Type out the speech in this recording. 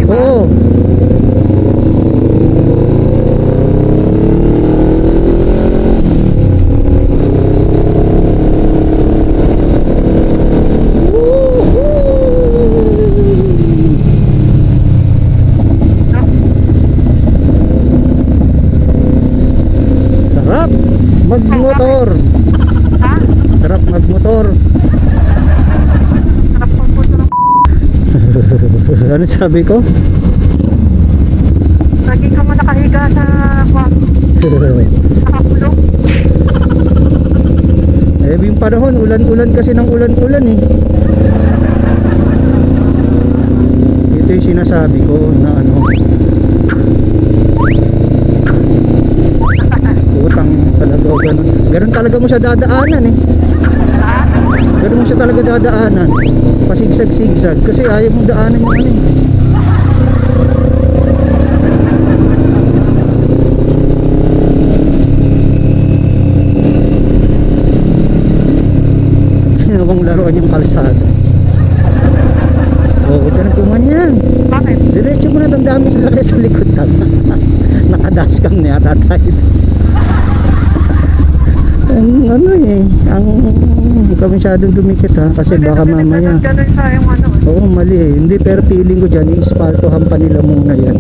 ba? Oo. Sarap magmotor. Ha? Sarap magmotor. Sarap po po ito. Ano sabi ko? Lagi ka mo nakahiga sa nakakulong. Eh, yung panahon, ulan-ulan kasi ng ulan-ulan eh. Ito yung sinasabi ko na ano, utang talaga o ganun. Ganun talaga mo siya dadaanan eh. Ha? Ganun mo siya talaga dadaanan. Pasigsag-sigsag. Kasi ayaw mong daanan yung ano eh. Ginawang laruan yung kalsada. Oo, huwag ka na kumanyan. Bakit? Diretso mo na, ang dami sasakay sa likod lang. Nakadashcam na yata tayo. Ang ano eh, huwag ka masyadong dumikit ha, kasi baka mamaya. Ganun sa yung ano. Oo, mali eh. Hindi, pero feeling ko dyan, i-spaltohan pa nila muna yan.